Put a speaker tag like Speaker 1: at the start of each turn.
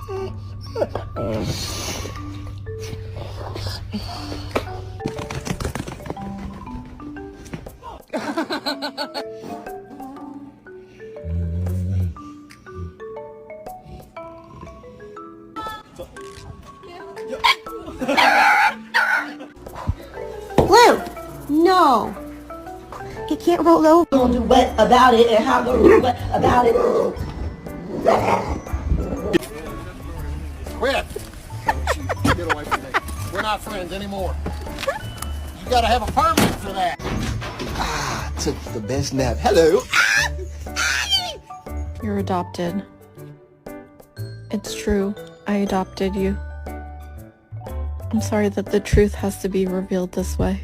Speaker 1: Blue! No! He can't roll over.
Speaker 2: Gonna do what about it and how gonna do what about it.
Speaker 3: Quit! Get away from me. We're not friends anymore. You gotta have a permit for that.
Speaker 4: Ah, took the best nap. Hello.
Speaker 5: You're adopted. It's true. I adopted you. I'm sorry that the truth has to be revealed this way.